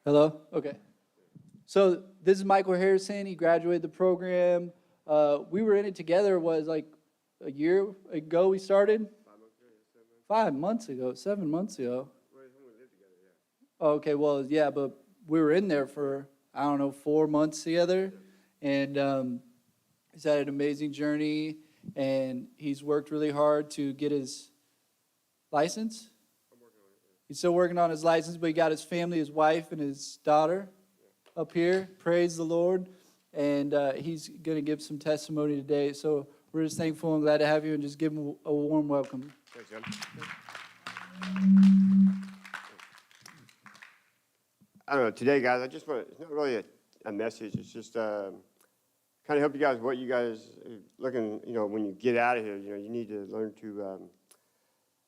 Hello? Okay. So this is Michael Harrison. He graduated the program. We were in it together, was like a year ago we started? 5 months ago, 7 months ago. Oh, okay, well, yeah, but we were in there for, I don't know, 4 months together. And he's had an amazing journey, and he's worked really hard to get his license. He's still working on his license, but he got his family, his wife, and his daughter up here. Praise the Lord. And he's going to give some testimony today. So we're just thankful and glad to have you, and just give him a warm welcome. Thanks, John. I don't know, today, guys, I just want to, it's not really a message. It's just kind of help you guys, what you guys are looking, when you get out of here, you need to learn to,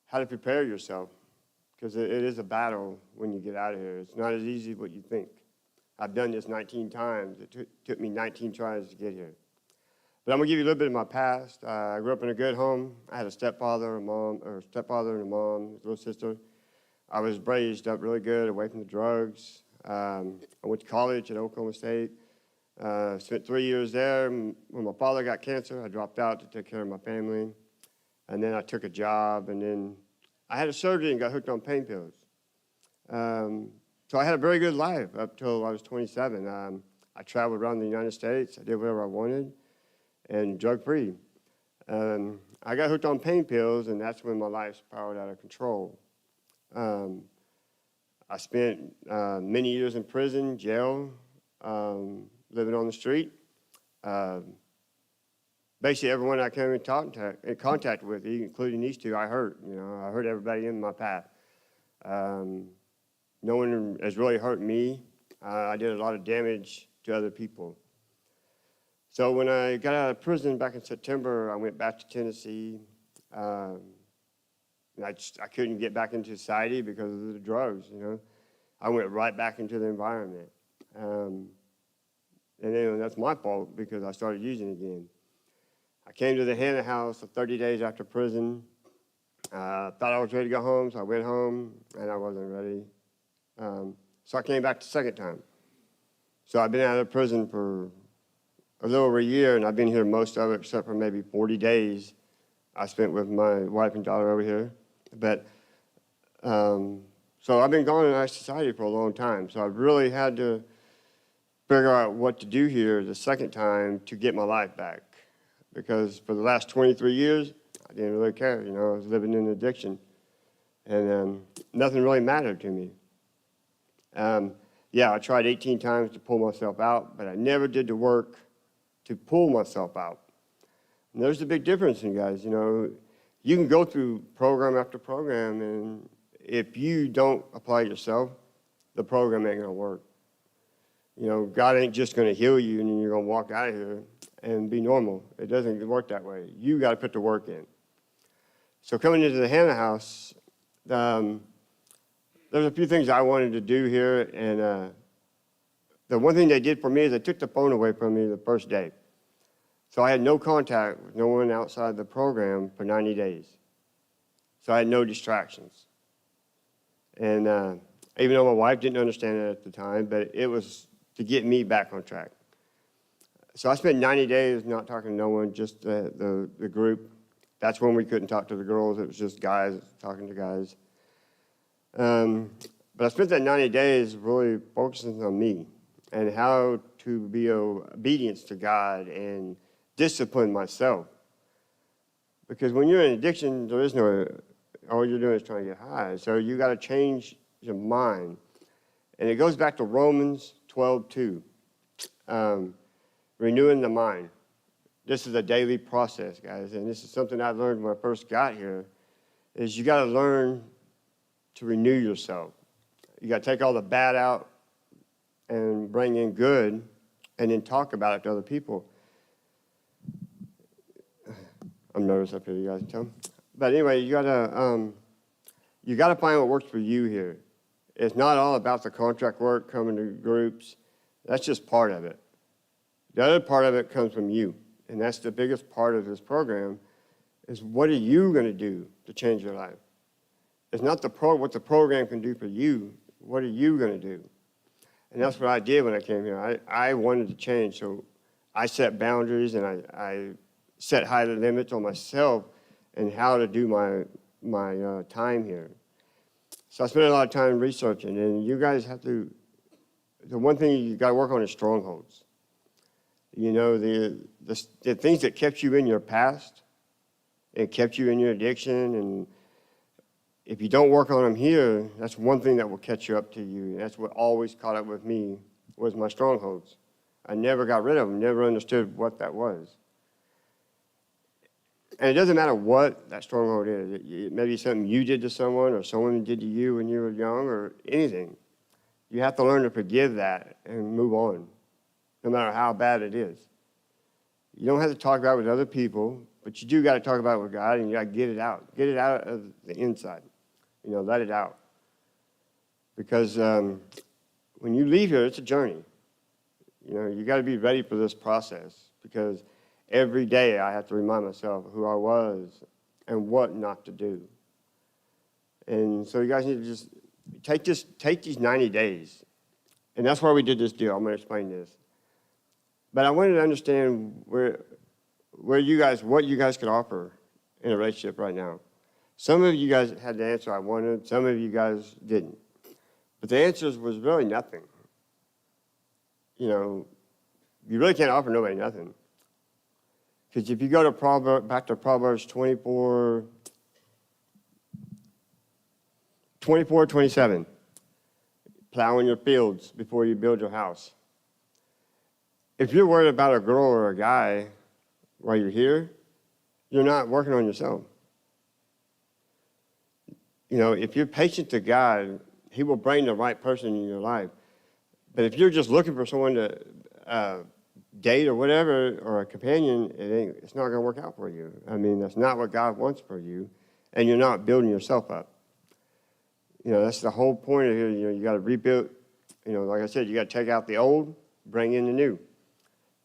how to prepare yourself. Because it is a battle when you get out of here. It's not as easy as what you think. I've done this 19 times. It took me 19 tries to get here. But I'm going to give you a little bit of my past. I grew up in a good home. I had a stepfather, and a mom, little sister. I was raised up really good, away from the drugs. I went to college at Oklahoma State. Spent 3 years there. When my father got cancer, I dropped out to take care of my family. And then I took a job, and then I had a surgery and got hooked on pain pills. So I had a very good life up till I was 27. I traveled around the United States. I did whatever I wanted, and drug-free. I got hooked on pain pills, and that's when my life spiraled out of control. I spent many years in prison, jail, living on the street. Basically, everyone I came in contact with, including these two, I hurt. I hurt everybody in my path. No one has really hurt me. I did a lot of damage to other people. So when I got out of prison back in September, I went back to Tennessee. I couldn't get back into society because of the drugs. I went right back into the environment. And then that's my fault because I started using again. I came to the Hannah House 30 days after prison. Thought I was ready to go home, so I went home, and I wasn't ready. So I came back the second time. So I've been out of prison for a little over a year, and I've been here most of it, except for maybe 40 days I spent with my wife and daughter over here. But so I've been gone in our society for a long time. So I've really had to figure out what to do here the second time to get my life back. Because for the last 23 years, I didn't really care. I was living in addiction. And nothing really mattered to me. I tried 18 times to pull myself out, but I never did the work to pull myself out. And there's a big difference, you guys. You can go through program after program, and if you don't apply yourself, the program ain't going to work. God ain't just going to heal you and then you're going to walk out of here and be normal. It doesn't work that way. You got to put the work in. So coming into the Hannah House, there's a few things I wanted to do here, and the one thing they did for me is they took the phone away from me the first day. So I had no contact with no one outside the program for 90 days. So I had no distractions. And even though my wife didn't understand it at the time, but it was to get me back on track. So I spent 90 days not talking to no one, just the group. That's when we couldn't talk to the girls. It was just guys talking to guys. But I spent that 90 days really focusing on me and how to be obedience to God and discipline myself. Because when you're in addiction, there is no, all you're doing is trying to get high. So you got to change your mind. And it goes back to Romans 12:2. Renewing the mind. This is a daily process, guys. And this is something I learned when I first got here, is you got to learn to renew yourself. You got to take all the bad out and bring in good, and then talk about it to other people. I'm nervous up here, you guys can tell. But anyway, you got to find what works for you here. It's not all about the contract work, coming to groups. That's just part of it. The other part of it comes from you, and that's the biggest part of this program, is what are you going to do to change your life? It's not what the program can do for you. What are you going to do? And that's what I did when I came here. I wanted to change, so I set boundaries and I set high limits on myself and how to do my time here. So I spent a lot of time researching, and you guys have to, the one thing you got to work on is strongholds. You know, the things that kept you in your past, and kept you in your addiction, and if you don't work on them here, that's one thing that will catch you up to you. That's what always caught up with me, was my strongholds. I never got rid of them, never understood what that was. And it doesn't matter what that stronghold is. It may be something you did to someone or someone did to you when you were young or anything. You have to learn to forgive that and move on, no matter how bad it is. You don't have to talk about it with other people, but you do got to talk about it with God, and you got to get it out. Get it out of the inside. You know, let it out. Because when you leave here, it's a journey. You know, you got to be ready for this process, because every day I have to remind myself who I was and what not to do. And so you guys need to just take these 90 days. And that's why we did this deal. I'm going to explain this. But I wanted to understand what you guys could offer in a relationship right now. Some of you guys had the answer I wanted. Some of you guys didn't. But the answers was really nothing. You know, you really can't offer nobody nothing. Because if you go to back to Proverbs 24:27, plowing your fields before you build your house. If you're worried about a girl or a guy while you're here, you're not working on yourself. You know, if you're patient to God, He will bring the right person in your life. But if you're just looking for someone to date or whatever, or a companion, it's not going to work out for you. I mean, that's not what God wants for you, and you're not building yourself up. You know, that's the whole point of here. You know, you got to rebuild. You know, like I said, you got to take out the old, bring in the new.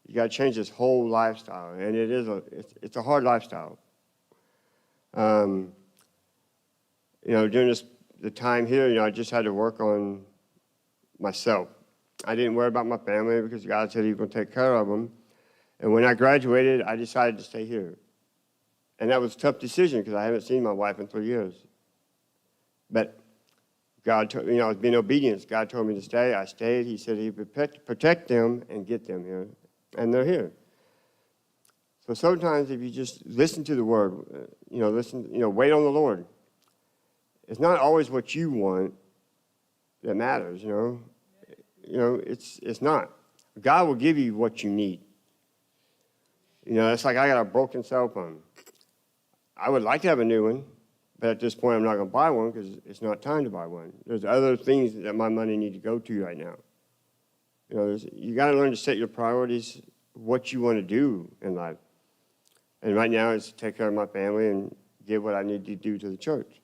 You got to change this whole lifestyle, and it's a hard lifestyle. You know, during the time here, you know, I just had to work on myself. I didn't worry about my family because God said He was going to take care of them. And when I graduated, I decided to stay here. And that was a tough decision because I haven't seen my wife in 3 years. But God, you know, I was being obedient. God told me to stay. I stayed. He said He would protect them and get them here. And they're here. So sometimes if you just listen to the Word, you know, wait on the Lord. It's not always what you want that matters, you know. You know, it's not. God will give you what you need. You know, it's like I got a broken cell phone. I would like to have a new one, but at this point I'm not going to buy one because it's not time to buy one. There's other things that my money needs to go to right now. You know, you got to learn to set your priorities, what you want to do in life. And right now it's to take care of my family and give what I need to do to the church.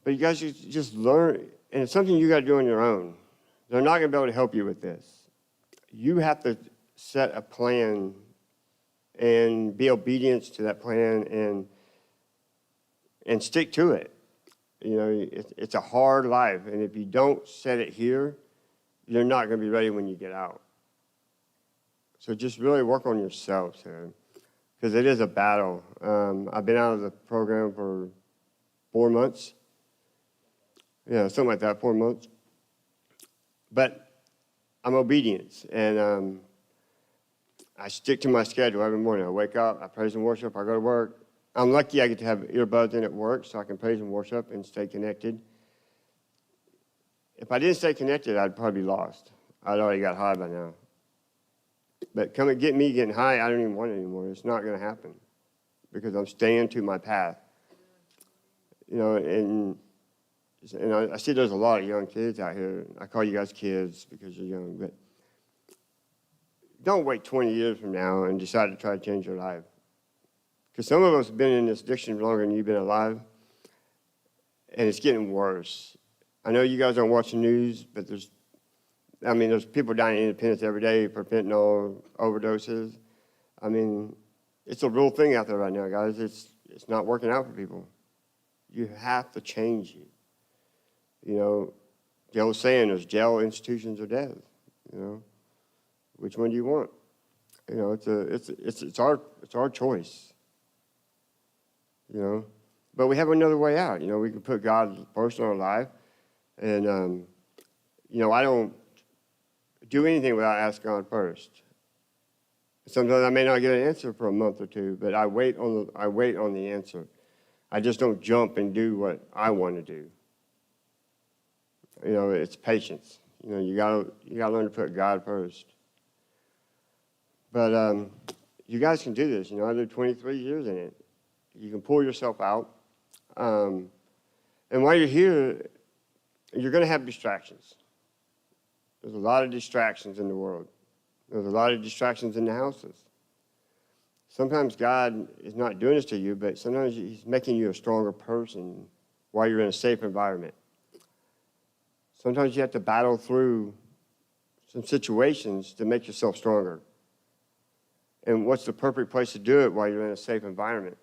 But you guys just learn, and it's something you got to do on your own. They're not going to be able to help you with this. You have to set a plan and be obedient to that plan and stick to it. You know, it's a hard life, and if you don't set it here, you're not going to be ready when you get out. So just really work on yourselves here, because it is a battle. I've been out of the program for 4 months. Yeah, something like that, 4 months. But I'm obedient, and I stick to my schedule every morning. I wake up, I praise and worship, I go to work. I'm lucky I get to have earbuds in at work so I can praise and worship and stay connected. If I didn't stay connected, I'd probably be lost. I'd already got high by now. But come and get me getting high, I don't even want it anymore. It's not going to happen because I'm staying to my path. You know, and I see there's a lot of young kids out here. I call you guys kids because you're young, but don't wait 20 years from now and decide to try to change your life. Because some of us have been in this addiction longer than you've been alive, and it's getting worse. I know you guys don't watch the news, but there's people dying in Independence every day for fentanyl overdoses. I mean, it's a real thing out there right now, guys. It's not working out for people. You have to change it. You know, the old saying is jail, institutions, or death. You know, which one do you want? You know, it's our choice. You know, but we have another way out. You know, we can put God first in our life, and you know, I don't do anything without asking God first. Sometimes I may not get an answer for a month or two, but I wait on the answer. I just don't jump and do what I want to do. You know, it's patience. You know, you gotta learn to put God first. But you guys can do this. You know, I did 23 years in it. You can pull yourself out. And while you're here, you're going to have distractions. There's a lot of distractions in the world. There's a lot of distractions in the houses. Sometimes God is not doing this to you, but sometimes he's making you a stronger person while you're in a safe environment. Sometimes you have to battle through some situations to make yourself stronger. And what's the perfect place to do it while you're in a safe environment?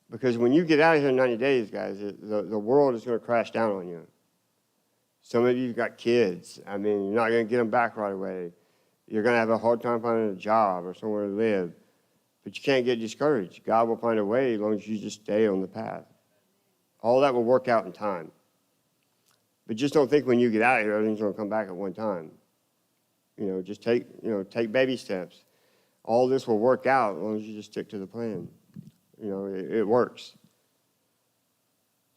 Because when you get out of here in 90 days, guys, the world is going to crash down on you. Some of you have got kids. I mean, you're not going to get them back right away. You're going to have a hard time finding a job or somewhere to live. But you can't get discouraged. God will find a way as long as you just stay on the path. All that will work out in time. But just don't think when you get out of here, everything's going to come back at one time. You know, just take baby steps. All this will work out as long as you just stick to the plan. You know, it works.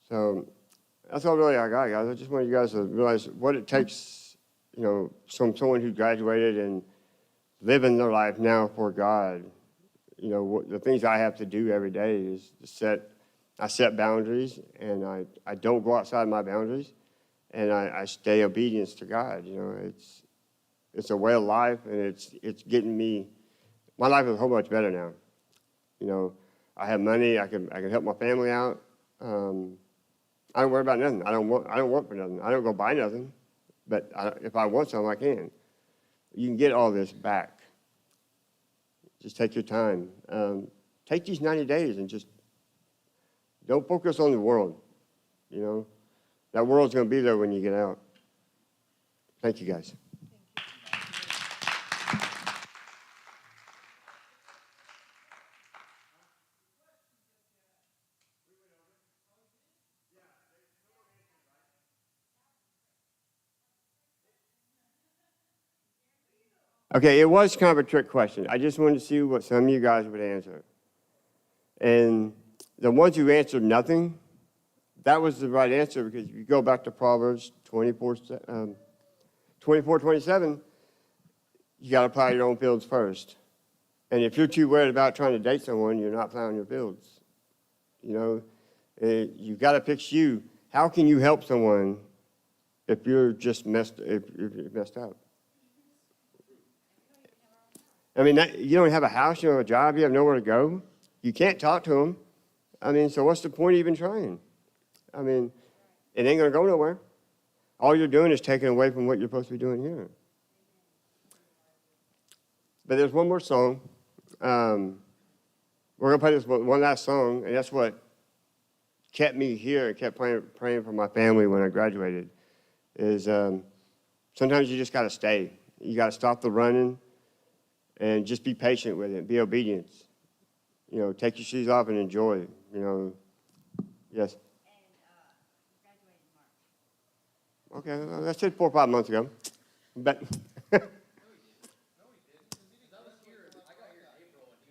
So that's all really I got, guys. I just want you guys to realize what it takes, you know, from someone who graduated and living their life now for God. You know, the things I have to do every day is I set boundaries, and I don't go outside my boundaries, and I stay obedience to God. You know, it's a way of life, and it's getting me. My life is a whole much better now. You know, I have money. I can help my family out. I don't worry about nothing. I don't work for nothing. I don't go buy nothing. But if I want something, I can. You can get all this back. Just take your time. Take these 90 days and just don't focus on the world. You know, that world's going to be there when you get out. Thank you, guys. Okay, it was kind of a trick question. I just wanted to see what some of you guys would answer. And the ones who answered nothing, that was the right answer, because if you go back to Proverbs 24:27, you got to plow your own fields first. And if you're too worried about trying to date someone, you're not plowing your fields. You know, you've got to fix you. How can you help someone if you're just messed up? I mean, you don't have a house, you don't have a job, you have nowhere to go. You can't talk to them. I mean, so what's the point of even trying? I mean, it ain't going to go nowhere. All you're doing is taking away from what you're supposed to be doing here. But there's one more song. We're going to play this one last song, and that's what kept me here and kept praying for my family when I graduated, is sometimes you just got to stay. You got to stop the running and just be patient with it. Be obedient. You know, take your shoes off and enjoy it. You know, yes? And graduated in March. Okay, well, that's it 4 or 5 months ago. But